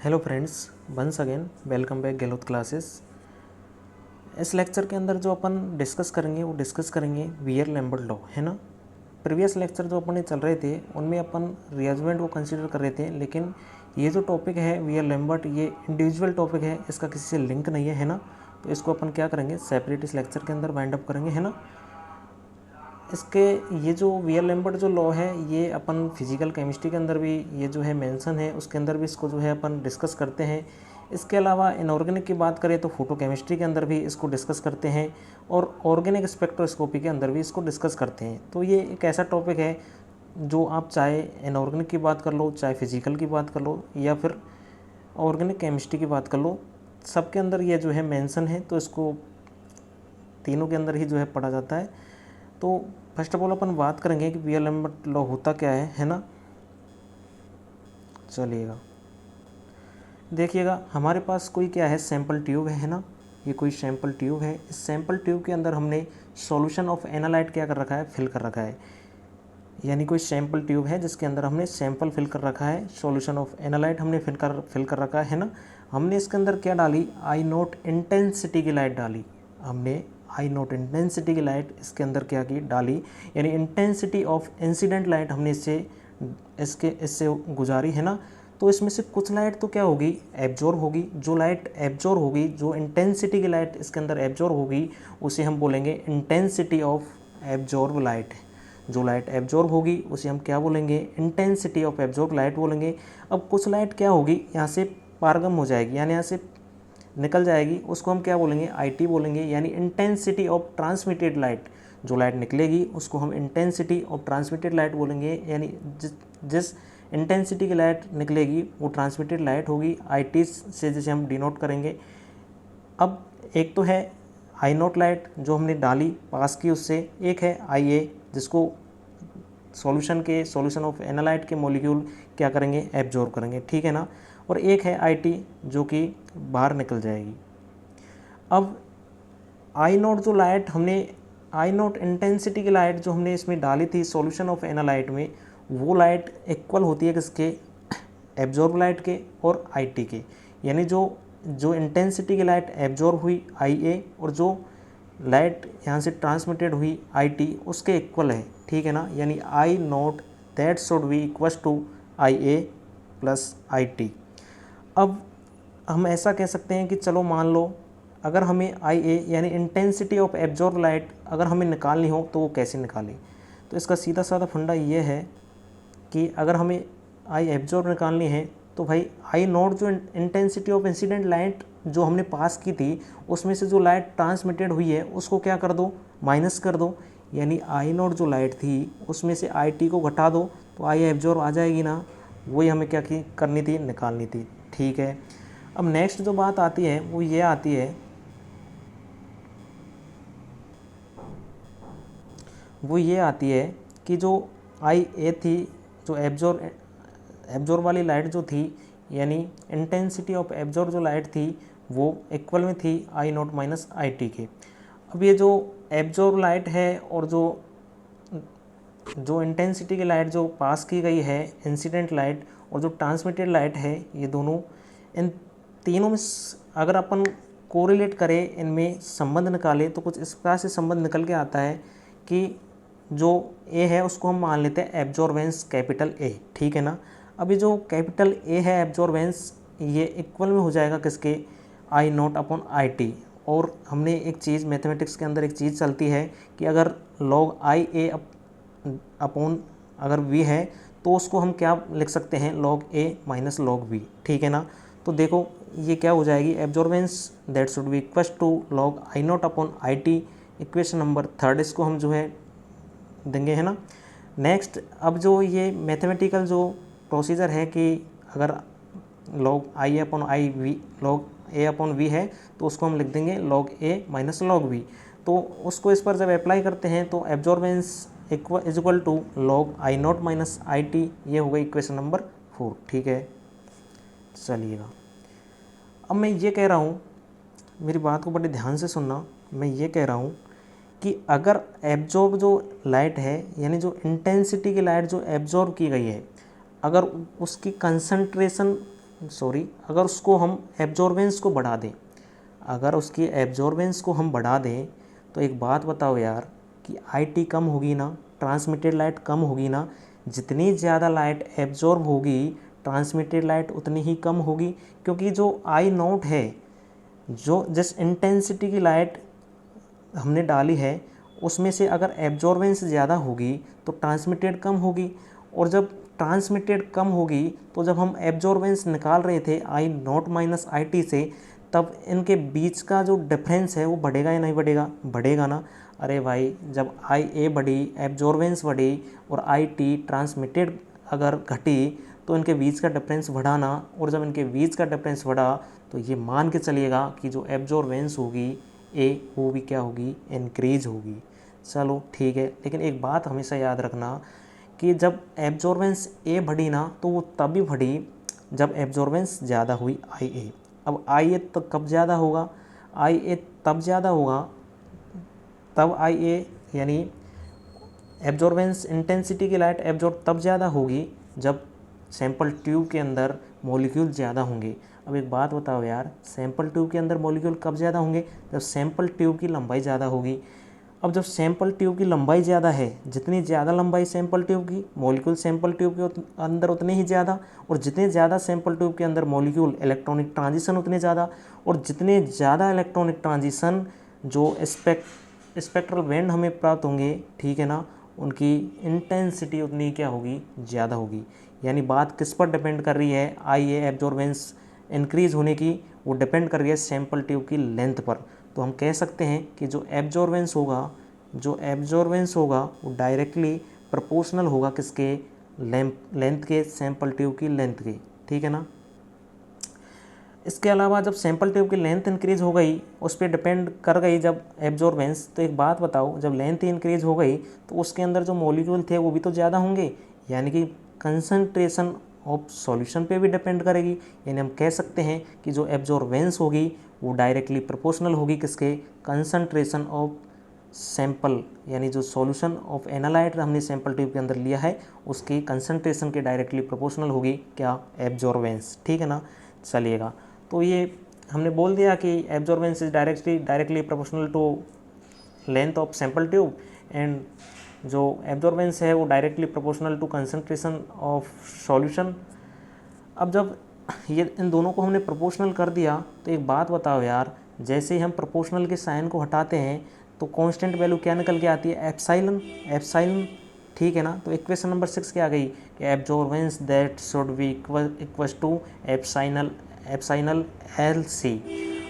Hello friends, once again welcome back Gehlot classes. इस lecture के अंदर जो अपन डिस्कस करेंगे वीयर लैम्बर्ट लॉ, है ना। प्रीवियस लेक्चर जो अपन चल रहे थे उनमें अपन रियाजमेंट को कंसीडर कर रहे थे, लेकिन ये जो टॉपिक है वीयर लैम्बर्ट, ये इंडिविजुअल टॉपिक है, इसका किसी से लिंक नहीं है ना। तो इसको अपन क्या करेंगे, सेपरेट इस लेक्चर के अंदर वाइंड अप करेंगे, है ना। इसके ये जो वीयर लैम्बर्ट जो लॉ है, ये अपन फिजिकल केमिस्ट्री के अंदर भी ये जो है मेंशन है, उसके अंदर भी इसको जो है अपन डिस्कस करते हैं। इसके अलावा इनऑर्गेनिक की बात करें तो फोटो केमिस्ट्री के अंदर भी इसको डिस्कस करते हैं, और ऑर्गेनिक स्पेक्ट्रोस्कोपी के अंदर भी इसको डिस्कस करते हैं। तो ये एक ऐसा टॉपिक है जो आप चाहे इनऑर्गेनिक की बात कर लो, चाहे फिजिकल की बात कर लो, या फिर ऑर्गेनिक केमिस्ट्री की बात कर लो, सबके अंदर ये जो है मेंशन है। तो इसको तीनों के अंदर ही जो है पढ़ा जाता है। तो फर्स्ट ऑफ ऑल अपन बात करेंगे कि वीयर लैम्बर्ट लॉ होता क्या है ना। चलिएगा, देखिएगा, हमारे पास कोई क्या है, सैंपल ट्यूब है ना। ये कोई सैंपल ट्यूब है। इस सैंपल ट्यूब के अंदर हमने सॉल्यूशन ऑफ एनालाइट क्या कर रखा है, फिल कर रखा है। यानी कोई सैंपल ट्यूब है जिसके अंदर हमने सैंपल फिल कर रखा है, सॉल्यूशन ऑफ एनालाइट हमने फिल कर रखा है ना। हमने इसके अंदर क्या डाली, आई नोट इंटेंसिटी की लाइट डाली। हमने आई नोट इंटेंसिटी की लाइट इसके अंदर क्या की, डाली। यानी इंटेंसिटी ऑफ इंसिडेंट लाइट हमने इससे गुजारी, है ना। तो इसमें से कुछ लाइट तो क्या होगी, एब्जॉर्ब होगी। जो लाइट एब्जॉर्ब होगी, जो इंटेंसिटी की लाइट इसके अंदर एब्जॉर्ब होगी, उसे हम बोलेंगे इंटेंसिटी ऑफ एब्जॉर्ब लाइट। जो लाइट एब्जॉर्ब होगी उसे हम क्या बोलेंगे, इंटेंसिटी ऑफ एब्जॉर्ब लाइट बोलेंगे। अब कुछ लाइट क्या होगी, यहाँ से पारगम हो जाएगी, यानी यहाँ से निकल जाएगी, उसको हम क्या बोलेंगे, आईटी बोलेंगे, यानी इंटेंसिटी ऑफ ट्रांसमिटेड लाइट। जो लाइट निकलेगी उसको हम इंटेंसिटी ऑफ ट्रांसमिटेड लाइट बोलेंगे, यानी जिस इंटेंसिटी की लाइट निकलेगी वो ट्रांसमिटेड लाइट होगी, आईटी से जिसे हम डिनोट करेंगे। अब एक तो है आई नोट लाइट जो हमने डाली पास की उससे, एक है आई ए जिसको सॉल्यूशन ऑफ एनालाइट के मॉलिक्यूल क्या करेंगे, एब्जॉर्ब करेंगे, ठीक है ना। और एक है आई टी जो कि बाहर निकल जाएगी। अब आई नोट जो लाइट हमने, आई नोट इंटेंसिटी की लाइट जो हमने इसमें डाली थी सॉल्यूशन ऑफ एनालाइट में, वो लाइट इक्वल होती है किसके, एब्जॉर्ब लाइट के और आई टी के। यानी जो जो इंटेंसिटी की लाइट एब्जॉर्ब हुई आई ए, और जो लाइट यहाँ से ट्रांसमिटेड हुई आई टी, उसके इक्वल है, ठीक है ना। यानी I naught that should be equals to I A plus I T. अब हम ऐसा कह सकते हैं कि चलो मान लो अगर हमें आई ए यानी इंटेंसिटी ऑफ एब्जॉर्ब लाइट अगर हमें निकालनी हो तो वो कैसे निकालें। तो इसका सीधा साधा फंडा ये है कि अगर हमें आई एब्जॉर्ब निकालनी है तो भाई आई नोट जो इंटेंसिटी ऑफ इंसिडेंट लाइट जो हमने पास की थी उसमें से जो लाइट ट्रांसमिटेड हुई है उसको क्या कर दो, माइनस कर दो। यानी आई नोट जो लाइट थी उसमें से आई टी को घटा दो तो आई एब्जॉर्ब आ जाएगी ना। वही हमें क्या करनी थी, निकालनी थी, ठीक है। अब नेक्स्ट जो बात आती है वो ये आती है, कि जो आई ए थी, जो एब्जॉर्ब वाली लाइट जो थी, यानी इंटेंसिटी ऑफ एब्जॉर्ब जो लाइट थी वो इक्वल में थी आई नोट माइनस आई टी के। अब ये जो एब्जॉर्ब लाइट है और जो जो इंटेंसिटी की लाइट जो पास की गई है इंसिडेंट लाइट, और जो ट्रांसमिटेड लाइट है, ये दोनों, इन तीनों में अगर अपन कोरिलेट करें, इनमें संबंध निकालें तो कुछ इस प्रकार से संबंध निकल के आता है कि जो ए है उसको हम मान लेते हैं एब्जॉर्बेंस कैपिटल ए, ठीक है ना। अभी जो कैपिटल ए है एब्जॉर्बेंस, ये इक्वल में हो जाएगा किसके, आई नोट अपॉन आई टी। और हमने एक चीज़ मैथमेटिक्स के अंदर एक चीज़ चलती है कि अगर लॉग आई ए अपॉन अगर वी है तो उसको हम क्या लिख सकते हैं, log A minus log V, ठीक है ना। तो देखो ये क्या हो जाएगी, absorbance that should be equal to log I naught upon I T. Equation number third इसको हम जो है देंगे, है ना। नेक्स्ट, अब जो ये मैथमेटिकल जो प्रोसीजर है कि अगर log I upon I V, log A upon V है तो उसको हम लिख देंगे log A minus log V. तो उसको इस पर जब अप्लाई करते हैं तो absorbance is equal to log I naught minus I T, ये हो गई इक्वेशन नंबर 4, ठीक है। चलिएगा, अब मैं ये कह रहा हूँ, मेरी बात को बड़े ध्यान से सुनना, मैं ये कह रहा हूँ कि अगर एब्जॉर्ब जो लाइट है, यानी जो इंटेंसिटी की लाइट जो एब्जॉर्ब की गई है, अगर उसकी कंसंट्रेशन अगर उसको हम एब्जॉर्बेंस को बढ़ा दें, अगर उसकी एब्जॉर्बेंस को हम बढ़ा दें तो एक बात बताओ यार कि IT कम होगी ना, ट्रांसमिटेड लाइट कम होगी ना, जितनी ज़्यादा लाइट एब्जॉर्ब होगी ट्रांसमिटेड लाइट उतनी ही कम होगी, क्योंकि जो I0 है, जो जिस इंटेंसिटी की लाइट हमने डाली है उसमें से अगर एब्जॉर्बेंस ज़्यादा होगी तो ट्रांसमिटेड कम होगी, और जब ट्रांसमिटेड कम होगी तो जब हम एब्जॉर्बेंस निकाल रहे थे I0 माइनस IT से, तब इनके बीच का जो डिफरेंस है वो बढ़ेगा या नहीं बढ़ेगा? बढ़ेगा ना। अरे भाई, जब IA बढ़ी, एब्जॉर्बेंस बढ़ी और IT ट्रांसमिटेड अगर घटी तो इनके बीच का डिफरेंस बढ़ा ना, और जब इनके बीच का डिफरेंस बढ़ा तो ये मान के चलिएगा कि जो एब्जॉर्बेंस होगी वो भी क्या होगी? इंक्रीज होगी। चलो ठीक है, लेकिन एक बात हमेशा याद रखना कि जब एब्जॉर्बेंस बढ़ी ना तो वो तभी बढ़ी जब एब्जॉर्बेंस ज़्यादा हुई IA। अब IA तो कब ज़्यादा होगा? IA तब ज़्यादा होगा, तब IA यानी एब्जॉर्बेंस इंटेंसिटी की लाइट एब्जॉर्ब तब ज़्यादा होगी जब सैंपल ट्यूब के अंदर मॉलिक्यूल ज़्यादा होंगे। अब एक बात बताओ यार, सैंपल ट्यूब के अंदर मॉलिक्यूल कब ज़्यादा होंगे? जब सैंपल ट्यूब की लंबाई ज़्यादा होगी। अब जब सैंपल ट्यूब की लंबाई ज़्यादा है, जितनी ज़्यादा लंबाई सैंपल ट्यूब की, मॉलिक्यूल सैंपल ट्यूब के अंदर उतने ही ज़्यादा, और जितने ज़्यादा सैंपल ट्यूब के अंदर मॉलिक्यूल इलेक्ट्रॉनिक ट्रांजिशन उतने ज़्यादा, और जितने ज़्यादा इलेक्ट्रॉनिक ट्रांजिशन जो स्पेक्ट्रल बैंड हमें प्राप्त होंगे, ठीक है ना, उनकी इंटेंसिटी उतनी क्या होगी? ज़्यादा होगी। यानी बात किस पर डिपेंड कर रही है? IA एब्जॉर्बेंस इंक्रीज़ होने की, वो डिपेंड कर रही है सैंपल ट्यूब की लेंथ पर। तो हम कह सकते हैं कि जो एब्जॉर्बेंस होगा वो डायरेक्टली प्रोपोर्शनल होगा किसके? लेंथ के, सैंपल ट्यूब की लेंथ के, ठीक है ना। इसके अलावा जब सैंपल ट्यूब की लेंथ इंक्रीज हो गई, उस पर डिपेंड कर गई जब एब्जॉर्बेंस, तो एक बात बताओ, जब लेंथ इंक्रीज हो गई तो उसके अंदर जो मॉलिक्यूल थे वो भी तो ज़्यादा होंगे, यानी कि कंसंट्रेशन ऑफ सॉल्यूशन पे भी डिपेंड करेगी। यानी हम कह सकते हैं कि जो एब्जॉर्बेंस होगी वो डायरेक्टली प्रोपोर्शनल होगी किसके? कंसंट्रेशन ऑफ सैंपल, यानी जो सॉल्यूशन ऑफ एनालाइट हमने सैंपल ट्यूब के अंदर लिया है उसकी कंसंट्रेशन के डायरेक्टली प्रोपोर्शनल होगी क्या? एब्जॉर्बेंस, ठीक है ना। चलिएगा, तो ये हमने बोल दिया कि absorbance is directly proportional to length of sample tube, and जो एब्जॉर्बेंस है वो directly proportional to concentration of solution. अब जब ये इन दोनों को हमने प्रोपोर्शनल कर दिया तो एक बात बताओ यार, जैसे ही हम प्रोपोर्शनल के साइन को हटाते हैं तो कांस्टेंट वैल्यू क्या निकल के आती है? एप्साइलन, ठीक है ना। तो इक्वेशन नंबर 6 क्या आ गई कि absorbance that should be equal to epsilon LC।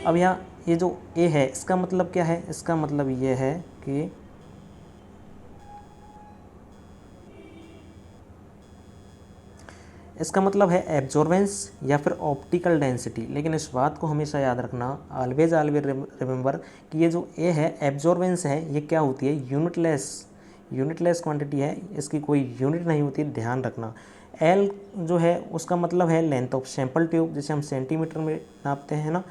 अब यहाँ ये जो A है इसका मतलब क्या है? इसका मतलब ये है कि इसका मतलब है एब्जॉर्बेंस या फिर ऑप्टिकल डेंसिटी। लेकिन इस बात को हमेशा याद रखना, ऑलवेज रिमेंबर कि ये जो A है एब्जॉर्बेंस है, ये क्या होती है? यूनिटलेस क्वांटिटी है, इसकी कोई यूनिट नहीं होती, ध्यान रखना। L जो है उसका मतलब है लेंथ ऑफ सैंपल ट्यूब, जिसे हम सेंटीमीटर में नापते हैं ना।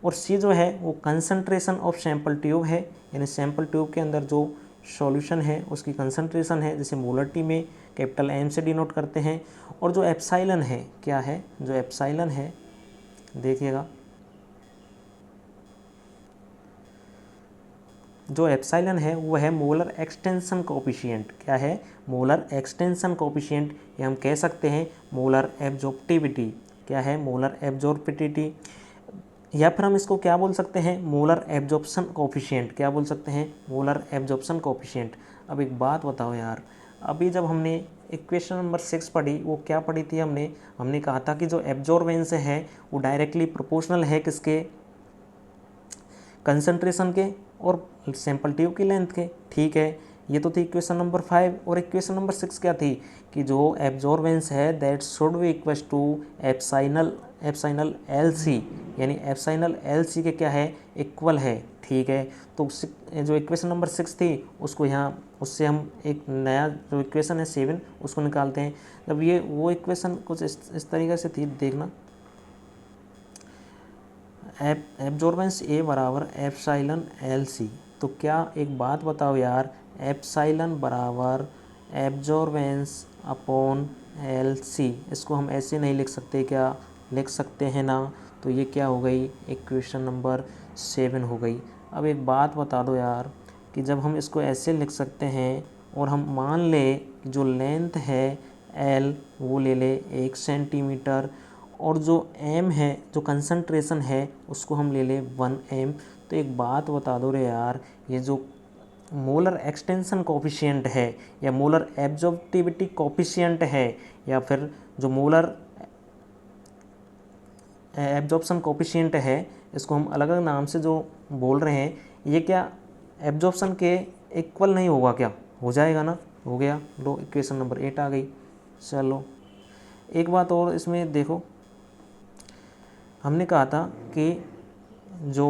और C जो है वो कंसंट्रेशन ऑफ सैंपल ट्यूब है, यानी सैंपल ट्यूब के अंदर जो सॉल्यूशन है उसकी कंसंट्रेशन है, जिसे मोलर टी में कैपिटल M से डिनोट करते हैं। और जो एप्साइलन है, क्या है? जो एप्साइलन है, देखिएगा, जो एप्साइलन है वो है मोलर एक्सटेंशन कोफिशिएंट। क्या है? मोलर एक्सटेंशन कोफिशिएंट, या हम कह सकते हैं मोलर एब्जॉर्प्टिविटी। क्या है? मोलर एब्जॉर्प्टिविटी, या फिर हम इसको क्या बोल सकते हैं? Molar absorption coefficient. क्या बोल सकते हैं? Molar absorption coefficient. अब एक बात बताओ यार, अभी जब हमने इक्वेशन नंबर 6 पढ़ी, वो क्या पढ़ी थी हमने कहा था कि जो एब्जॉर्बेंस है वो डायरेक्टली प्रोपोर्शनल है किसके? कंसंट्रेशन के और सैंपल ट्यूब की लेंथ के, ठीक है। ये तो थी इक्वेशन नंबर 5। और इक्वेशन नंबर 6 क्या थी कि जो एब्जॉर्बेंस है that should be equal to epsilon LC, यानी एप्साइनल LC के क्या है? इक्वल है, ठीक है। तो जो इक्वेशन नंबर 6 थी उसको यहाँ, उससे हम एक नया जो इक्वेशन है 7 उसको निकालते हैं। जब ये वो इक्वेशन कुछ इस तरीके से थी, देखना, एब्जॉर्बेंस A बराबर एप्साइलन LC। तो क्या एक बात बताओ यार, एप्साइलन बराबर एब्जॉर्बेंस अपॉन LC, इसको हम ऐसे नहीं लिख सकते क्या? लिख सकते हैं ना। तो ये क्या हो गई, इक्वेशन नंबर 7 हो गई। अब एक बात बता दो यार कि जब हम इसको ऐसे लिख सकते हैं और हम मान लें कि जो लेंथ है एल वो ले ले 1 सेंटीमीटर और जो एम है, जो कंसंट्रेशन है उसको हम ले ले 1 एम, तो एक बात बता दो रे यार, ये जो मोलर एक्सटेंशन कोफिशिएंट है या मोलर एब्जॉर्प्टिविटी कोफिशिएंट है या फिर जो मोलर एब्जॉर्प्शन कोफिशिएंट है, इसको हम अलग अलग नाम से जो बोल रहे हैं, ये क्या एब्जॉर्प्शन के इक्वल नहीं होगा क्या, हो जाएगा ना, हो गया। लो इक्वेशन नंबर 8 आ गई। चलो एक बात और इसमें देखो, हमने कहा था कि जो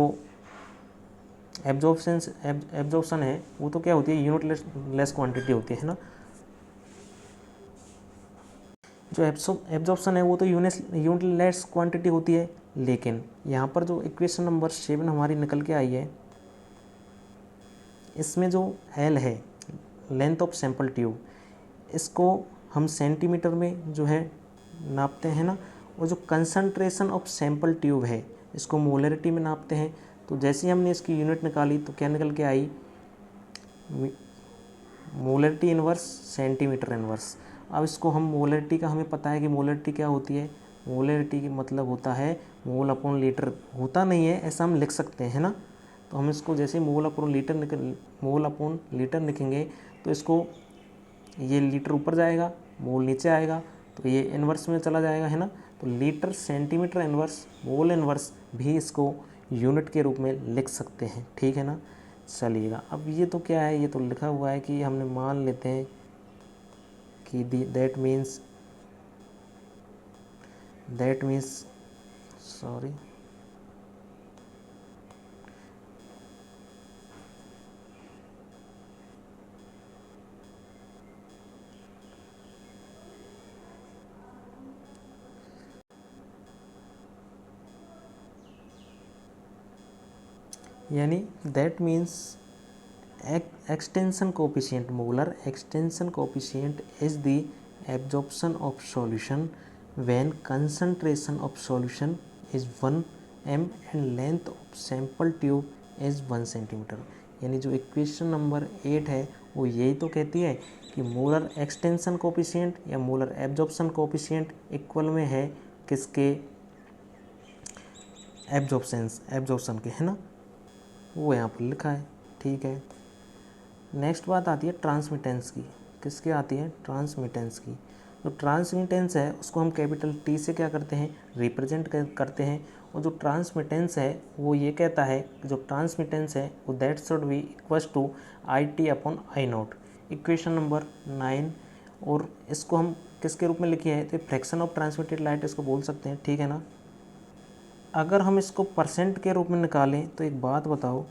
एब्जॉर्प्शन है वो तो क्या होती है, यूनिट लेस क्वांटिटी होती है ना। जो एब्जॉर्प्शन है वो तो यूनिट लेस क्वांटिटी होती है, लेकिन यहाँ पर जो इक्वेशन नंबर 7 हमारी निकल के आई है, इसमें जो एल है, लेंथ ऑफ सैंपल ट्यूब, इसको हम सेंटीमीटर में जो है नापते हैं ना, और जो कंसंट्रेशन ऑफ सैंपल ट्यूब है इसको मोलरिटी में नापते हैं। तो जैसे ही हमने इसकी यूनिट निकाली तो क्या निकल के आई, मोलरिटी इनवर्स सेंटीमीटर इनवर्स। अब इसको हम मोलरिटी का, हमें पता है कि मोलरिटी क्या होती है, मोलरिटी की मतलब होता है मोल अपॉन लीटर, होता नहीं है ऐसा हम लिख सकते हैं ना। तो हम इसको जैसे मोल अपॉन लीटर लिखेंगे तो इसको ये लीटर ऊपर जाएगा, मोल नीचे आएगा, तो ये इन्वर्स में चला जाएगा है ना। तो लीटर सेंटीमीटर इन्वर्स मोल इन्वर्स भी इसको यूनिट के रूप में लिख सकते हैं, ठीक है ना। चलिएगा, अब ये तो क्या है, ये तो लिखा हुआ है कि हमने मान लेते हैं कि दैट मीन्स सॉरी, यानी that means extension coefficient, molar extension coefficient is the absorption of solution when concentration of solution is 1 m and length of sample tube is 1 centimeter। यानी जो इक्वेशन नंबर 8 है वो यही तो कहती है कि मोलर एक्सटेंशन कोफिशिएंट या मोलर एब्जॉर्प्शन कोफिशिएंट इक्वल में है किसके, एब्जॉर्प्शन के, है ना, वो यहाँ पर लिखा है, ठीक है। नेक्स्ट बात आती है ट्रांसमिटेंस की, किसकी आती है, ट्रांसमिटेंस की। जो ट्रांसमिटेंस है उसको हम कैपिटल टी से क्या करते हैं, रिप्रेजेंट करते हैं। और जो ट्रांसमिटेंस है वो ये कहता है कि जो ट्रांसमिटेंस है वो that should be equals to I T upon I naught, equation number 9। और इसको हम किसके रूप में लिखी है, तो फ्रैक्शन ऑफ ट्रांसमिटेड लाइट इसको बोल सकते हैं, ठीक है ना। अगर हम इसको परसेंट के रूप में निकालें तो एक बात बताओ,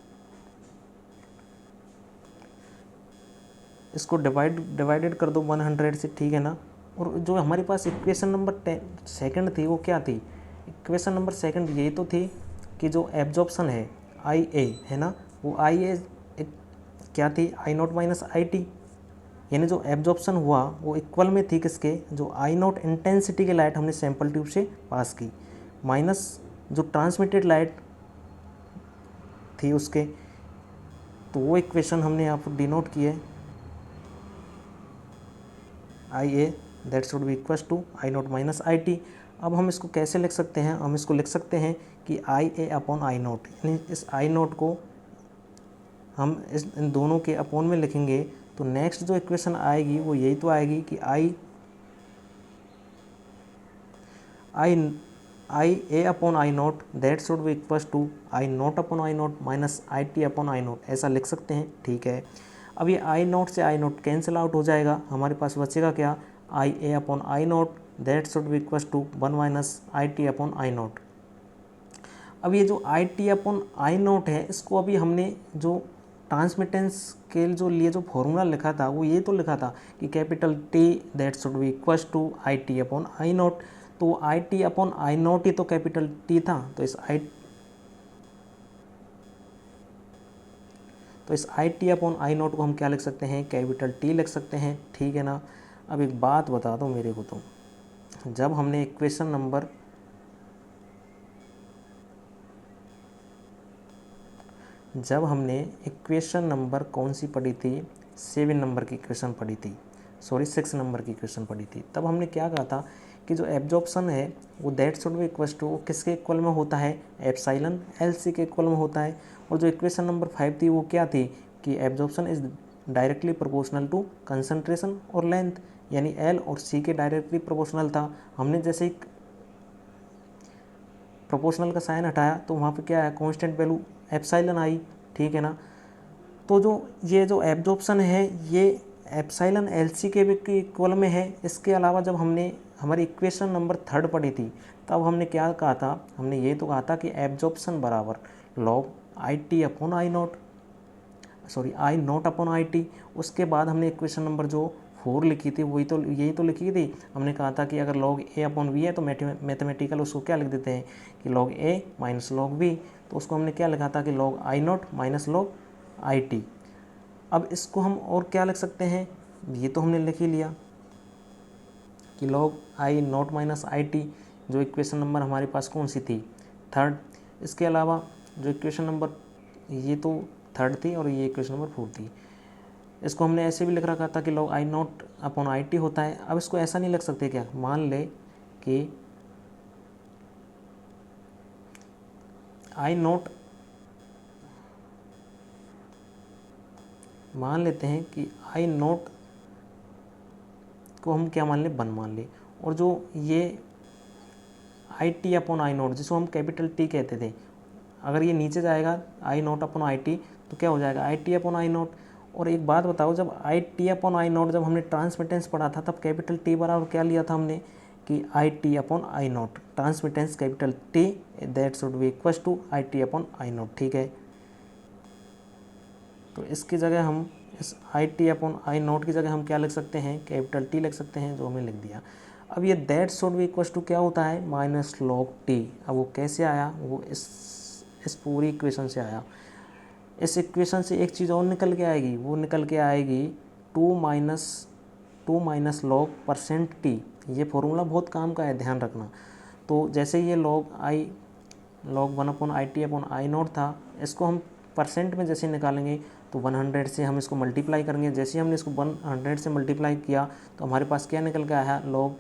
इसको डिवाइडेड कर दो 100 से, ठीक है ना। और जो हमारे पास इक्वेशन नंबर 2 थी वो क्या थी, इक्वेशन नंबर 2 यही तो थी कि जो एब्जॉर्प्शन है आई ए है ना, वो आई ए क्या थी, आई नॉट माइनस आई टी, यानी जो एब्जॉर्प्शन हुआ वो इक्वल में थी किसके, जो आई नॉट इंटेंसिटी की लाइट हमने सैंपल ट्यूब से पास की, माइनस जो ट्रांसमिटेड लाइट थी उसके। तो वो इक्वेशन हमने यहाँ पर डिनोट की है, I A that should be equals to I naught minus I T. अब हम इसको कैसे लिख सकते हैं, हम इसको लिख सकते हैं कि I A upon I not, यानी इस आई नॉट को हम इन दोनों के अपॉन में लिखेंगे तो नेक्स्ट जो इक्वेशन आएगी वो यही तो आएगी कि I A upon I naught that should be equals to I naught upon I naught minus I T upon I naught, ऐसा लिख सकते हैं, ठीक है। अब ये आई नॉट से आई नॉट कैंसिल आउट हो जाएगा, हमारे पास बचेगा क्या, I A upon I naught that should be equals to 1 minus I T upon I naught. अब ये जो I T upon I naught है इसको अभी हमने जो ट्रांसमिटेंस के जो लिए जो फॉर्मूला लिखा था वो ये तो लिखा था कि capital T that should be equals to I T upon I naught. तो I T upon I naught ही तो कैपिटल टी था, तो इस I T upon I naught को हम क्या लिख सकते हैं, कैपिटल टी लिख सकते हैं, ठीक है ना। अब एक बात बता दो मेरे को, तो जब हमने इक्वेशन नंबर जब हमने इक्वेशन नंबर कौन सी पढ़ी थी, 7 नंबर की इक्वेशन पढ़ी थी, सॉरी 6 नंबर की इक्वेशन पढ़ी थी, तब हमने क्या कहा था कि जो एब्जॉर्प्शन है वो that should be equal to, किसके इक्वल में होता है, एप्सिलॉन एल सी के इक्वल में होता है। और जो इक्वेशन नंबर 5 थी वो क्या थी कि absorption is directly proportional to concentration और लेंथ, यानी एल और सी के डायरेक्टली प्रोपोर्शनल था। हमने जैसे ही प्रोपोर्शनल का साइन हटाया तो वहाँ पे क्या है, कांस्टेंट वैल्यू एप्सिलॉन आई, ठीक है ना। तो जो एब्जॉर्प्शन है ये एप्सिलॉन एल सी के भी इक्वल में है। इसके अलावा जब हमने हमारी इक्वेशन नंबर 3 पढ़ी थी तब हमने क्या कहा था, हमने ये तो कहा था कि एब्जॉर्प्शन बराबर log I T upon I not, sorry I naught upon I T. उसके बाद हमने इक्वेशन नंबर जो 4 लिखी थी वही तो यही तो लिखी थी। हमने कहा था कि अगर लॉग ए अपॉन वी है तो मैथमेटिकल उसको क्या लिख देते हैं कि log A minus log V, तो उसको हमने क्या लिखा था कि log I naught minus log I T. अब इसको हम और क्या लिख सकते हैं, ये तो हमने लिख ही लिया कि log I naught minus I T, जो इक्वेशन नंबर हमारे पास कौन सी थी, 3rd। इसके अलावा जो इक्वेशन नंबर, ये तो 3rd थी और ये इक्वेशन नंबर 4 थी, इसको हमने ऐसे भी लिख रखा था कि log I naught upon I T होता है। अब इसको ऐसा नहीं लिख सकते क्या, मान ले कि आई नॉट, मान लेते हैं कि आई नॉट को हम क्या मान ले, 1 मान ले, और जो ये आई टी अपॉन आई नॉट जिसको हम कैपिटल टी कहते थे, अगर ये नीचे जाएगा आई नॉट अपॉन आई टी तो क्या हो जाएगा, आई टी अपॉन आई नॉट। और एक बात बताओ, जब आई टी अपॉन आई नॉट जब हमने ट्रांसमिटेंस पढ़ा था तब कैपिटल टी बराबर क्या लिया था हमने कि I T upon I naught, transmittance capital T that should be equal to I T upon I naught, ठीक है। तो इसकी जगह हम इस I T upon I naught की जगह हम क्या लिख सकते हैं, कैपिटल टी लिख सकते हैं, जो हमने लिख दिया। अब ये that should be equal to क्या होता है, माइनस लॉग टी। अब वो कैसे आया, वो इस पूरी इक्वेशन से आया। इस इक्वेशन से एक चीज़ और निकल के आएगी, वो निकल के आएगी 2 माइनस लॉग परसेंट टी। ये फॉर्मूला बहुत काम का है, ध्यान रखना। तो जैसे ये log 1 upon I T upon I not था, इसको हम परसेंट में जैसे निकालेंगे तो 100 से हम इसको मल्टीप्लाई करेंगे। जैसे ही हमने इसको 100 से मल्टीप्लाई किया तो हमारे पास क्या निकल के आया, log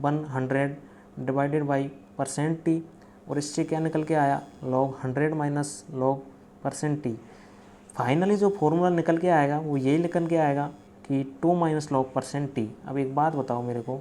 100 divided by percent T, और इससे क्या निकल के आया, log 100 minus log percent T. Finally जो फॉर्मूला निकल के आएगा वो यही निकल के आएगा कि 2 माइनस लॉग परसेंट टी। अब एक बात बताओ मेरे को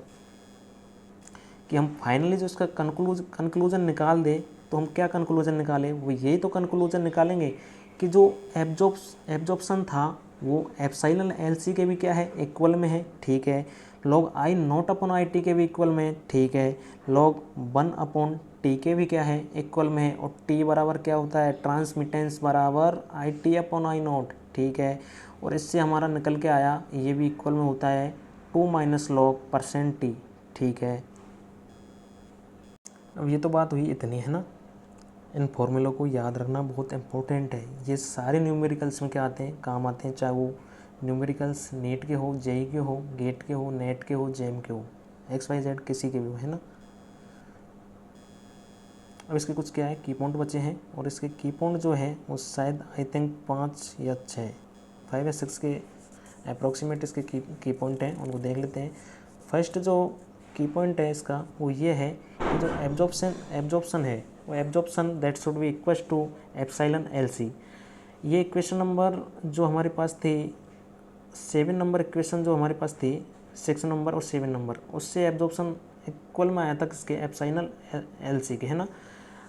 कि हम फाइनली जो इसका कंक्लूजन निकाल दे तो हम क्या कंक्लूजन निकालें, वो यही तो कंक्लूजन निकालेंगे कि जो एब्जॉर्प्शन था वो एप्सिलॉन एल सी के भी क्या है, इक्वल में है, ठीक है। Log I naught upon I T के भी इक्वल में है, ठीक है। लॉग 1 अपॉन टी के भी क्या है, इक्वल में है। और टी बराबर क्या होता है, ट्रांसमिटेंस बराबर आई टी अपॉन आई नॉट, ठीक है। और इससे हमारा निकल के आया ये भी इक्वल में होता है 2 माइनस लॉग परसेंट टी, ठीक है। अब ये तो बात हुई इतनी, है ना। इन फॉर्मूलों को याद रखना बहुत इम्पोर्टेंट है। ये सारे न्यूमेरिकल्स में क्या आते हैं, काम आते हैं, चाहे वो न्यूमेरिकल्स नीट के हो, जेई के हो, गेट के हो, नेट के हो, जेम के हो, XYZ किसी के भी हो, है ना। अब इसके कुछ क्या है, की पॉइंट बचे हैं, और इसके की पॉइंट जो है वो शायद आई थिंक 5 या 6, 5 या 6 के अप्रोक्सीमेट इसके की पॉइंट हैं, उनको देख लेते हैं। फर्स्ट जो की पॉइंट है इसका वो ये है कि जो एब्जॉर्प्शन है वो absorption that should be equal to epsilon L C. ये इक्वेशन नंबर जो हमारे पास थी 7 नंबर इक्वेशन जो हमारे पास थी 6 नंबर और 7 नंबर, उससे एब्जॉर्प्शन इक्वल में आया था किसके, एप्सिलॉन एल सी के, है ना।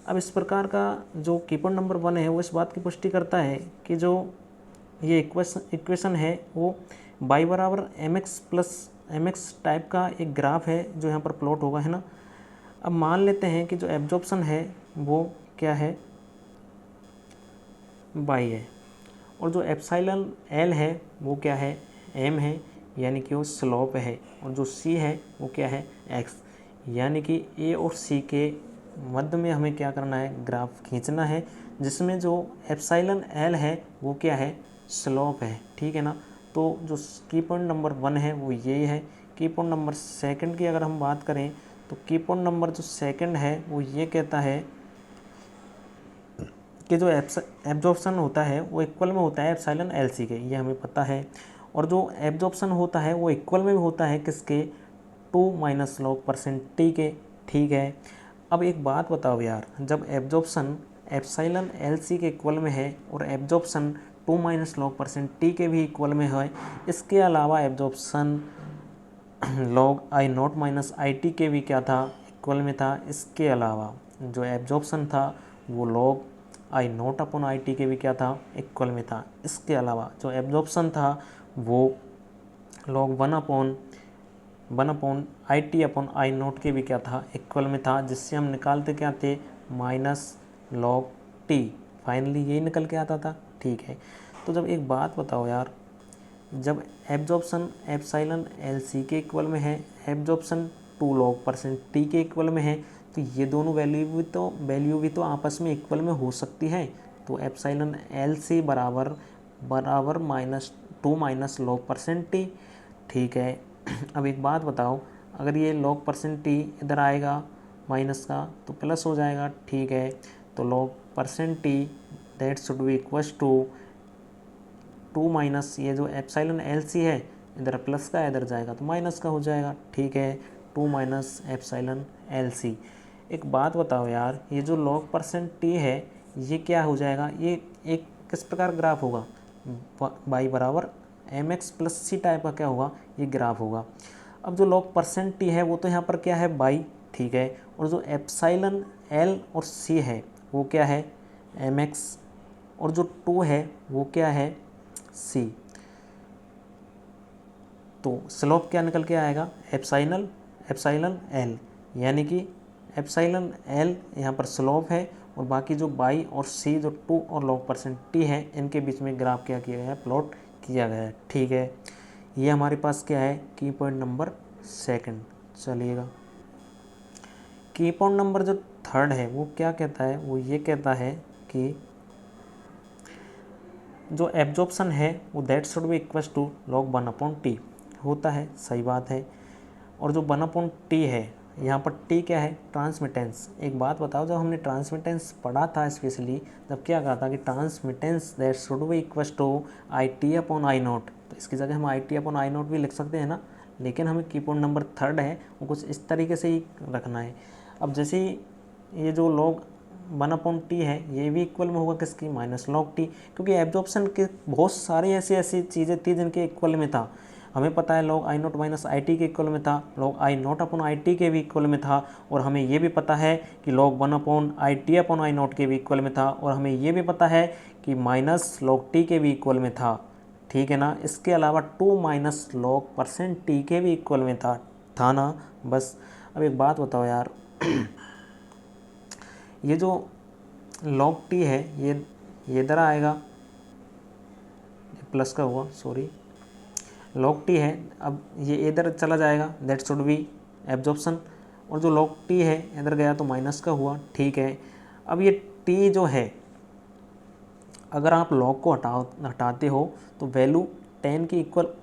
अब इस प्रकार का जो की पॉइंट नंबर 1 है वो इस बात की पुष्टि करता है कि जो ये इक्वेशन है वो बाई बराबर एम एक्स टाइप का एक ग्राफ है जो यहाँ पर प्लॉट होगा, है ना। अब मान लेते हैं कि जो एब्जॉर्प्शन है वो क्या है, बाई है, और जो एप्सिलॉन एल है वो क्या है, एम है, यानी कि वो स्लोप है, और जो सी है वो क्या है, एक्स, यानी कि ए और सी के मध्य में हमें क्या करना है, ग्राफ खींचना है, जिसमें जो एप्सिलॉन एल है वो क्या है, स्लोप है, ठीक है ना। तो जो की पॉइंट नंबर 1 है वो ये है। की पॉइंट नंबर 2 की अगर हम बात करें तो की पॉइंट नंबर जो 2 है वो ये कहता है कि जो एब्जॉर्प्शन होता है वो इक्वल में होता है एप्सिलॉन एल सी के, ये हमें पता है। और जो एब्जॉर्प्शन होता है वो इक्वल में भी होता है किसके, 2 माइनस लॉग परसेंट टी के, ठीक है। अब एक बात बताओ यार, जब एब्जॉर्प्शन एप्सिलॉन एल सी के इक्वल में है और absorption 2 minus log percent T के भी इक्वल में है, इसके अलावा absorption log I naught minus I T के भी क्या था, इक्वल में था। इसके अलावा जो एब्जॉर्प्शन था वो log I naught upon I T के भी क्या था, इक्वल में था। इसके अलावा जो एब्जॉर्प्शन था वो log 1 upon I T upon I naught के भी क्या था, इक्वल में था, जिससे हम निकालते क्या थे, माइनस लॉग टी। फाइनली यही निकल के आता था, ठीक है। तो जब एक बात बताओ यार, जब एब्जॉर्प्शन एप्सिलॉन एल सी के इक्वल में है, एब्जॉर्प्शन 2 लॉग परसेंट टी के इक्वल में है, तो ये दोनों वैल्यू भी तो आपस में इक्वल में हो सकती है। तो एप्सिलॉन एल सी बराबर बराबर -2 माइनस लॉग परसेंट टी, ठीक है। अब एक बात बताओ, अगर ये लॉग परसेंट टी इधर आएगा माइनस का तो प्लस हो जाएगा, ठीक है। तो log percent T that should be equals to 2 minus ये जो एप्सिलॉन एल सी है, इधर प्लस का इधर जाएगा तो माइनस का हो जाएगा, ठीक है। 2 माइनस एप्सिलॉन एल सी। एक बात बताओ यार, ये जो लॉग परसेंट टी है ये क्या हो जाएगा, ये एक किस प्रकार ग्राफ होगा, बाई बराबर M X plus C type का क्या होगा, ये ग्राफ होगा। अब जो लॉग परसेंट टी है वो तो यहाँ पर क्या है, बाई, ठीक है। और जो एप्सिलॉन एल और सी है वो क्या है, एम एक्स, और जो 2 है वो क्या है, सी। तो स्लोप क्या निकल के आएगा, एप्सिलॉन एल, यानी कि एप्सिलॉन एल यहाँ पर स्लोप है, और बाकी जो बाई और सी जो 2 और लॉग परसेंट टी है इनके बीच में ग्राफ क्या किया गया है, प्लॉट किया गया है, ठीक है। ये हमारे पास क्या है, की पॉइंट नंबर सेकंड। चलिएगा, की पॉइंट नंबर जो थर्ड है वो क्या कहता है, वो ये कहता है कि जो एब्जॉर्प्शन है वो that should be equals to log 1/t होता है, सही बात है। और जो 1/t है, यहाँ पर t क्या है, ट्रांसमिटेंस। एक बात बताओ, जब हमने ट्रांसमिटेंस पढ़ा था स्पेशली, जब क्या कहा था कि transmittance that should be equals to I T upon I naught, तो इसकी जगह हम I T upon I naught भी लिख सकते हैं ना, लेकिन हमें की पॉइंट नंबर थर्ड है वो कुछ इस तरीके से ही रखना है। अब जैसे ये जो लॉग 1/t है ये भी इक्वल में होगा किसकी, माइनस लॉग टी, क्योंकि एब्जॉर्प्शन के बहुत सारी ऐसी चीज़ें थी जिनके इक्वल में था। हमें पता है log I naught minus I T के इक्वल में था, log I naught upon I T के भी इक्वल में था, और हमें ये भी पता है कि log 1/IT upon I naught के भी इक्वल में था, और हमें ये भी पता है कि माइनस लॉग टी के भी इक्वल में था, ठीक है ना। इसके अलावा 2 माइनस लॉग परसेंट टी के भी इक्वल में था ना, बस। अब एक बात बताओ यार, ये जो लॉग टी है ये इधर आएगा, प्लस का हुआ, सॉरी, लॉग टी है, अब ये इधर चला जाएगा, दैट शुड बी एब्जॉर्प्शन, और जो लॉग टी है इधर गया तो माइनस का हुआ, ठीक है। अब ये टी जो है, अगर आप लॉग को हटाते हो तो वैल्यू 10 की इक्वल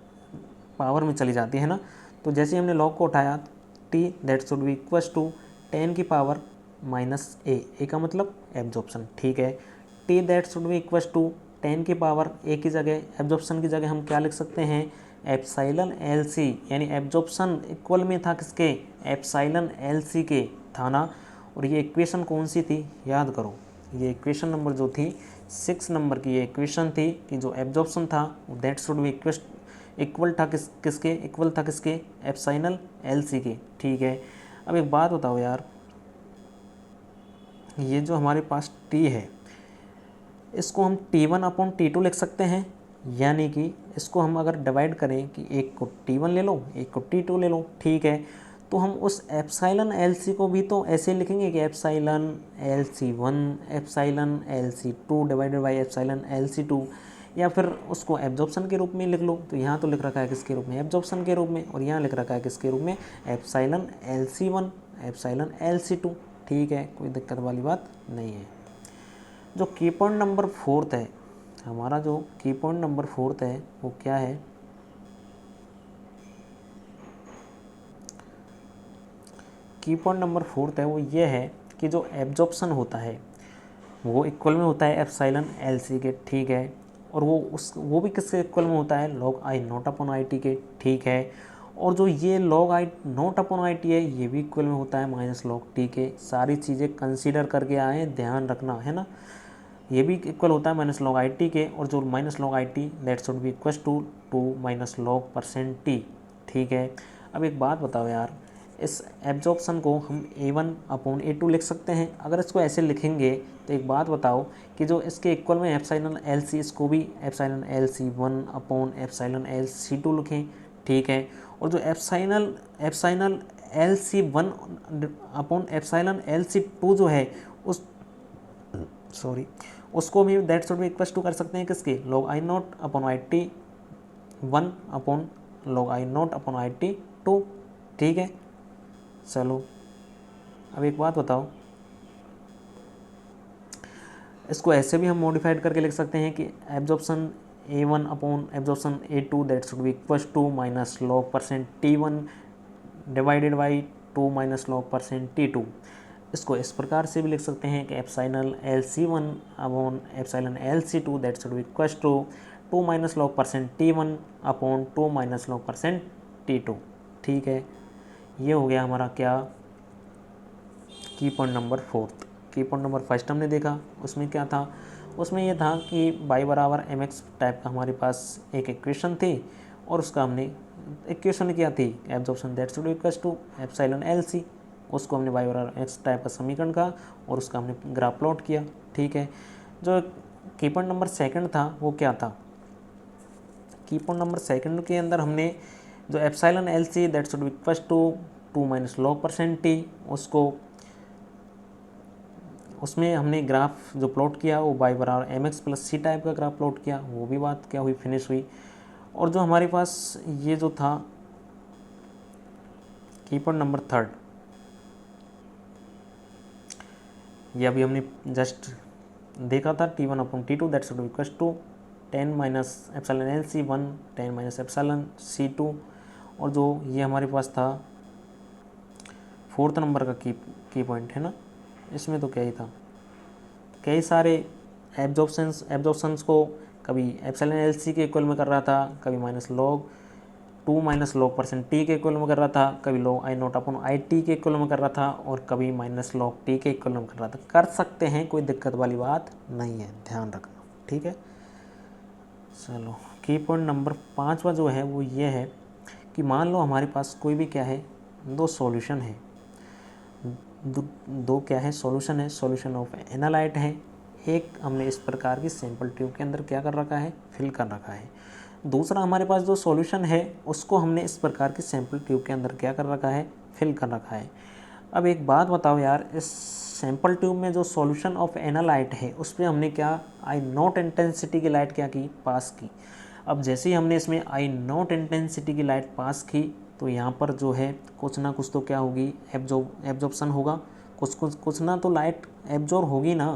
पावर में चली जाती है ना। तो जैसे हमने लॉग को उठाया, T that should be equals to 10 की पावर माइनस ए का मतलब एब्जॉर्प्शन, ठीक है। T that should be equals to 10 की पावर ए की जगह, एब्जॉर्प्शन की जगह हम क्या लिख सकते हैं, एप्सिलॉन एल सी, यानी एब्जॉर्प्शन इक्वल में था किसके, एप्सिलॉन एल सी के, था ना। और ये इक्वेशन कौन सी थी, याद करो, ये इक्वेशन नंबर जो थी 6 नंबर की ये इक्वेशन थी कि जो एब्जॉर्प्शन था दैट शुड बी इक्वल था किसके, इक्वल था किसके, एप्सिलॉन एल सी के, ठीक है। अब एक बात बताओ यार, ये जो हमारे पास टी है इसको हम T1/T2 लिख सकते हैं, यानी कि इसको हम अगर डिवाइड करें कि एक को T1 ले लो एक को T2 ले लो, ठीक है। तो हम उस एप्सिलॉन एल सी को भी तो ऐसे लिखेंगे कि epsilon L C 1 epsilon L C 2 divided by epsilon L C 2, या फिर उसको एब्जॉर्प्शन के रूप में लिख लो। तो यहाँ तो लिख रखा है किसके रूप में, एब्जॉर्प्शन के रूप में, और यहाँ लिख रखा है किसके रूप में, epsilon L C 1 epsilon L C 2, ठीक है, कोई दिक्कत वाली बात नहीं है। जो की पॉइंट नंबर फोर्थ है, हमारा जो की पॉइंट नंबर फोर्थ है वो क्या है, की पॉइंट नंबर फोर्थ है वो ये है कि जो एब्जॉर्प्शन होता है वो इक्वल में होता है एप्सिलॉन एल सी के, ठीक है। और वो भी किसके इक्वल में होता है, log I naught upon I T के, ठीक है। और जो ये log I naught upon I T है ये भी इक्वल में होता है माइनस लॉग टी के। सारी चीज़ें कंसीडर करके आए, ध्यान रखना है ना। ये भी इक्वल होता है माइनस लॉग आई टी के, और जो minus log I T that should be equal to minus log percent T, ठीक है। अब एक बात बताओ यार, इस एब्जॉर्प्शन को हम A1 अपॉन A2 लिख सकते हैं। अगर इसको ऐसे लिखेंगे तो एक बात बताओ कि जो इसके इक्वल में एप्सिलॉन एल सी, इसको भी epsilon L C 1 upon epsilon L C 2 लिखें, ठीक है। और जो epsilon L C 1 upon epsilon L C 2 जो है उसको भी that should be equal to कर सकते हैं किसके, log I naught upon I T 1 upon log I naught upon I T 2, ठीक है। चलो अब एक बात बताओ, इसको ऐसे भी हम मॉडिफाइड करके लिख सकते हैं कि absorption A1 upon absorption A2 that should be equal to minus log percent T1 divided by 2 minus log percent T2। इसको इस प्रकार से भी लिख सकते हैं कि epsilon LC1 upon epsilon LC2 that should be equal to 2 minus log percent T1 upon 2 minus log percent T2, ठीक है। ये हो गया हमारा क्या, की पॉइंट नंबर 4। की पॉइंट नंबर 1 हमने देखा, उसमें क्या था, उसमें ये था कि y बराबर mx टाइप का हमारे पास एक इक्वेशन थी, और उसका हमने इक्वेशन क्या थी, absorption that should equal to epsilon L C, उसको हमने y बराबर x टाइप का समीकरण का और उसका हमने ग्राफ प्लॉट किया, ठीक है। जो की पॉइंट नंबर 2 था वो क्या था, की पॉइंट नंबर 2 के अंदर हमने जो epsilon L C that should equal to 2 minus log percent T, उसमें हमने ग्राफ जो प्लॉट किया वो y बराबर M X plus C type का ग्राफ प्लॉट किया, वो भी बात क्या हुई, फिनिश हुई। और जो हमारे पास ये जो था की पॉइंट नंबर 3, ये अभी हमने जस्ट देखा था, T1 upon T2 that should equal to 10 minus epsilon L C 1 10 minus epsilon C 2। और जो ये हमारे पास था 4th नंबर का की पॉइंट है ना, इसमें तो क्या ही था, कई सारे एब्जॉर्प्शंस को कभी एप्सिलॉन एल सी के इक्वल में कर रहा था, कभी minus log 2 minus log percent T के इक्वल में कर रहा था, कभी log I naught upon I T के इक्वल में कर रहा था, और कभी माइनस लॉग टी के इक्वल में कर रहा था। कर सकते हैं, कोई दिक्कत वाली बात नहीं है, ध्यान रखना, ठीक है। चलो की पॉइंट नंबर 5 जो है वो ये है कि मान लो हमारे पास कोई भी क्या है, दो सॉल्यूशन है, दो क्या है, सॉल्यूशन है, सॉल्यूशन ऑफ एनालाइट है। एक हमने इस प्रकार की सैंपल ट्यूब के अंदर क्या कर रखा है, फिल कर रखा है। दूसरा हमारे पास जो सॉल्यूशन है उसको हमने इस प्रकार की सैंपल ट्यूब के अंदर क्या कर रखा है, फिल कर रखा है। अब एक बात बताओ यार, इस सैंपल ट्यूब में जो सॉल्यूशन ऑफ एनालाइट है उस पर हमने क्या आई नॉट इंटेंसिटी की लाइट क्या की, पास की। अब जैसे ही हमने इसमें आई नॉट इंटेंसिटी की लाइट पास की तो यहाँ पर जो है कुछ ना कुछ तो क्या होगी, एब्जॉर्प्शन होगा, कुछ ना तो लाइट एब्जॉर्ब होगी ना।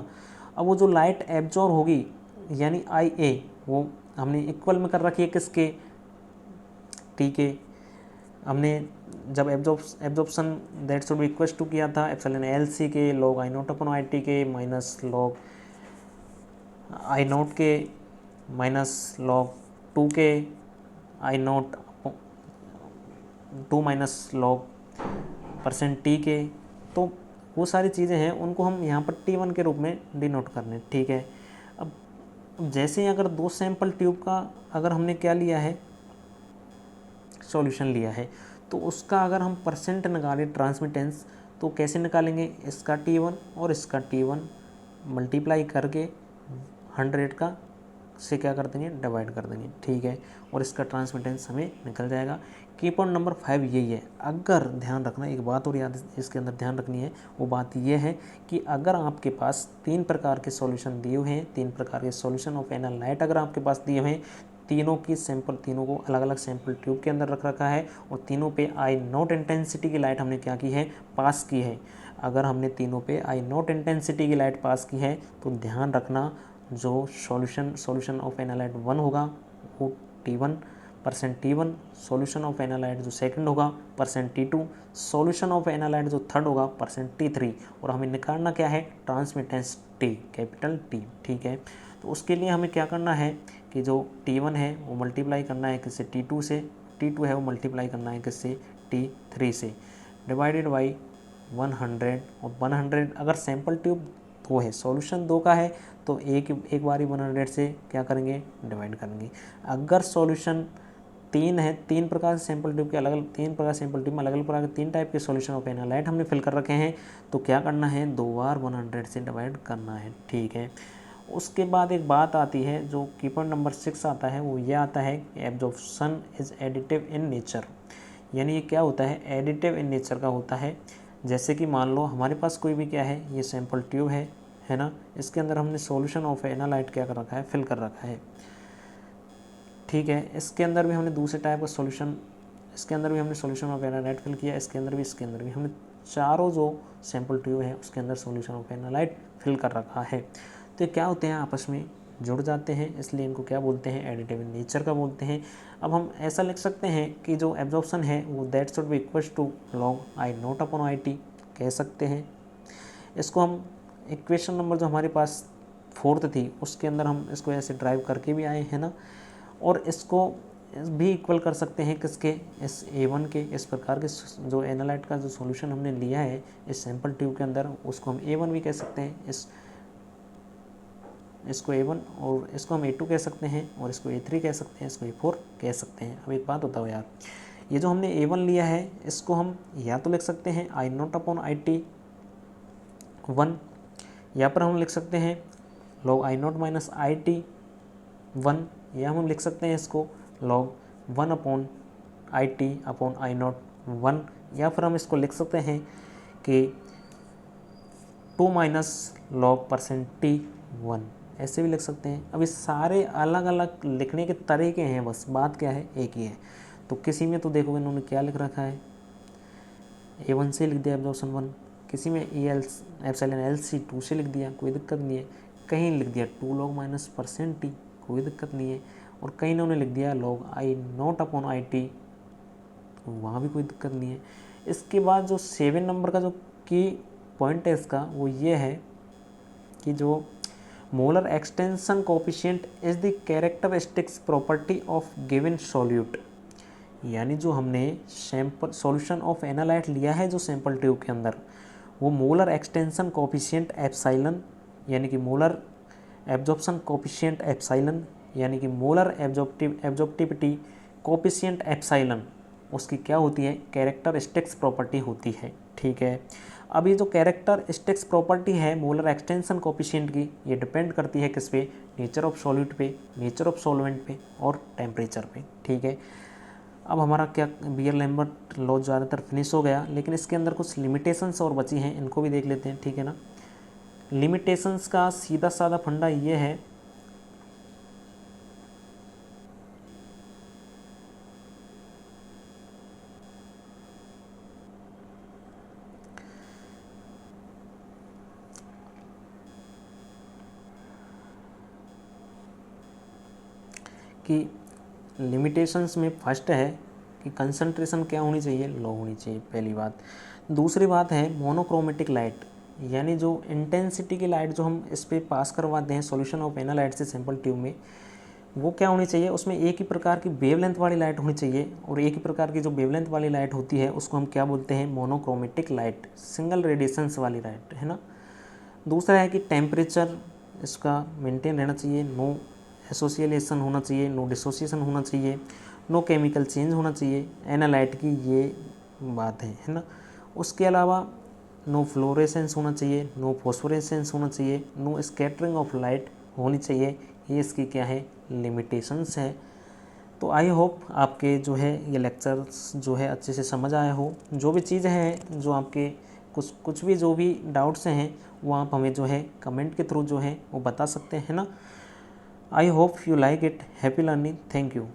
अब वो जो लाइट एब्जॉर्ब होगी यानी आई ए, वो हमने इक्वल में कर रखी है किसके, टी के। हमने जब absorption that should be equal to किया था एप्सिलॉन एल सी के log I naught upon I T के माइनस लॉग आई नॉट के माइनस लॉग 2 के I naught 2 minus log percent T के, तो वो सारी चीज़ें हैं उनको हम यहाँ पर T1 के रूप में डिनोट करने, ठीक है। अब जैसे ही अगर दो सैंपल ट्यूब का अगर हमने क्या लिया है, सॉल्यूशन लिया है, तो उसका अगर हम परसेंट निकालें ट्रांसमिटेंस, तो कैसे निकालेंगे, इसका T1 और इसका T1 मल्टीप्लाई करके 100 का से क्या कर देंगे, डिवाइड कर देंगे, ठीक है। और इसका ट्रांसमिटेंस हमें निकल जाएगा। की पॉइंट नंबर 5 यही है। अगर ध्यान रखना, एक बात और याद इसके अंदर ध्यान रखनी है, वो बात ये है कि अगर आपके पास 3 प्रकार के सॉल्यूशन दिए हुए हैं, 3 प्रकार के सॉल्यूशन ऑफ एनालाइट अगर आपके पास दिए हुए हैं, तीनों की सैंपल, तीनों को अलग अलग सैंपल ट्यूब के अंदर रख रखा है, और तीनों पे आई नॉट इंटेंसिटी की लाइट हमने क्या की है, पास की है। अगर हमने तीनों पे आई नॉट इंटेंसिटी की लाइट पास की है तो ध्यान रखना जो सॉल्यूशन ऑफ एनालाइट 1 होगा वो T1 %T1 solution of analyte जो सेकंड होगा, %T2 सॉल्यूशन ऑफ एनालाइट जो थर्ड होगा, %T3, और हमें निकालना क्या है, ट्रांसमिटेंस T, कैपिटल T, ठीक है। तो उसके लिए हमें क्या करना है कि जो T1 है वो मल्टीप्लाई करना है किससे, T2 से, T2 है वो मल्टीप्लाई करना है किससे, T3 से, डिवाइडेड बाई 100, और 100 अगर सैम्पल ट्यूब 2 है, सॉल्यूशन 2 का है तो एक बारी 100 से क्या करेंगे, डिवाइड करेंगे। अगर सॉल्यूशन 3 है, 3 प्रकार से सैम्पल ट्यूब के अलग अलग 3 प्रकार सैम्पल ट्यूब में अलग अलग प्रकार के 3 टाइप के सॉल्यूशन ऑफ एनालाइट हमने फिल कर रखे हैं, तो क्या करना है, 2 बार 100 से डिवाइड करना है, ठीक है। उसके बाद एक बात आती है जो की पॉइंट नंबर 6 आता है, वो ये आता है absorption is additive in nature, यानी ये क्या होता है, एडिटिव इन नेचर का होता है। जैसे कि मान लो हमारे पास कोई भी क्या है, ये सैम्पल ट्यूब है ना, इसके अंदर हमने सॉल्यूशन ऑफ एनालाइट क्या कर रखा है, फिल कर रखा है, ठीक है। इसके अंदर भी हमने दूसरे टाइप का सॉल्यूशन, इसके अंदर भी हमने सॉल्यूशन ऑफ एनालाइट फिल किया, इसके अंदर भी हमने चारों जो सैम्पल ट्यूब है उसके अंदर सॉल्यूशन ऑफ एनालाइट फिल कर रखा है। तो ये क्या होते हैं, आपस में जुड़ जाते हैं, इसलिए इनको क्या बोलते हैं, एडिटिव इन नेचर का बोलते हैं। अब हम ऐसा लिख सकते हैं कि जो एब्जॉर्प्शन है वो that should be equals to log I naught upon I T कह सकते हैं। इसको हम इक्वेशन नंबर जो हमारे पास 4th थी उसके अंदर हम इसको ऐसे ड्राइव करके भी आए हैं ना, और इसको भी इक्वल कर सकते हैं किसके, इस A1 के, इस प्रकार के जो एनालाइट का जो सॉल्यूशन हमने लिया है इस सैम्पल ट्यूब के अंदर, उसको हम A1 भी कह सकते हैं, इसको A1, और इसको हम A2 कह सकते हैं, और इसको A3 कह सकते हैं, इसको A4 कह सकते हैं। अब एक बात बताओ यार, ये जो हमने A1 लिया है इसको हम या तो लिख सकते हैं आई नॉट अपॉन आई टी 1, या पर हम लिख सकते हैं log I naught minus I T 1, या हम लिख सकते हैं इसको log 1 upon I T upon I not 1, या फिर हम इसको लिख सकते हैं कि 2 माइनस लॉग %T1, ऐसे भी लिख सकते हैं। अब ये सारे अलग अलग लिखने के तरीके हैं, बस बात क्या है, एक ही है। तो किसी में तो देखोगे इन्होंने क्या लिख रखा है, A1 से लिख दिया एब्जॉर्प्शन 1, किसी में एप्सिलॉन LC 2 से लिख दिया, कोई दिक्कत नहीं है, कहीं लिख दिया 2 लॉग माइनस %T, कोई दिक्कत नहीं है, और कहीं इन्होंने लिख दिया log I naught upon I T, वहाँ भी कोई दिक्कत नहीं है। इसके बाद जो 7 नंबर का जो की पॉइंट है इसका, वो ये है कि जो molar extension coefficient is the characteristics property of given solute, यानी जो हमने सैम्पल सॉल्यूशन ऑफ एनालाइट लिया है जो सैम्पल ट्यूब के अंदर, वो मोलर एक्सटेंशन कोफिशिएंट एप्सिलॉन, यानी कि मोलर एब्जॉर्प्शन कोफिशिएंट एप्सिलॉन, यानी कि मोलर एब्जॉर्प्टिविटी कोफिशिएंट एप्सिलॉन, उसकी क्या होती है, कैरेक्टरिस्टिक्स प्रॉपर्टी होती है, ठीक है। अब ये जो कैरेक्टरिस्टिक्स प्रॉपर्टी है मोलर एक्सटेंशन कोफिशिएंट की, ये डिपेंड करती है किस पे, नेचर ऑफ सॉल्यूट पे, नेचर ऑफ सॉल्वेंट पे, और टेम्परेचर पे, ठीक है। अब हमारा क्या बीयर-लैम्बर्ट लॉ ज़्यादातर फिनिश हो गया, लेकिन इसके अंदर कुछ लिमिटेशंस और बची हैं, इनको भी देख लेते हैं, ठीक है ना। लिमिटेशंस का सीधा साधा फंडा ये है कि लिमिटेशंस में फर्स्ट है कि कंसंट्रेशन क्या होनी चाहिए, लो होनी चाहिए, पहली बात। दूसरी बात है मोनोक्रोमेटिक लाइट, यानी जो इंटेंसिटी की लाइट जो हम इस पर पास करवाते हैं सॉल्यूशन ऑफ एनालाइट से सैम्पल ट्यूब में, वो क्या होनी चाहिए, उसमें एक ही प्रकार की वेवलेंथ वाली लाइट होनी चाहिए, और एक ही प्रकार की जो वेवलेंथ वाली लाइट होती है उसको हम क्या बोलते हैं, मोनोक्रोमेटिक लाइट, सिंगल रेडिएशंस वाली लाइट, है ना। दूसरा है कि टेम्परेचर इसका मेंटेन रहना चाहिए, नो एसोसिएशन होना चाहिए, नो डिसोसिएशन होना चाहिए, नो केमिकल चेंज होना चाहिए एनालाइट की, ये बात है ना। उसके अलावा नो फ्लोरेसेंस होना चाहिए, नो फॉस्फोरेसेंस होना चाहिए, नो स्कैटरिंग ऑफ लाइट होनी चाहिए, ये इसकी क्या है, लिमिटेशंस है। तो आई होप आपके जो है ये लेक्चर्स जो है अच्छे से समझ आया हो। जो भी चीज़ें हैं जो आपके कुछ भी जो भी डाउट्स हैं वो आप हमें जो है कमेंट के थ्रू जो है वो बता सकते हैं ना। I hope you like it. Happy learning. Thank you.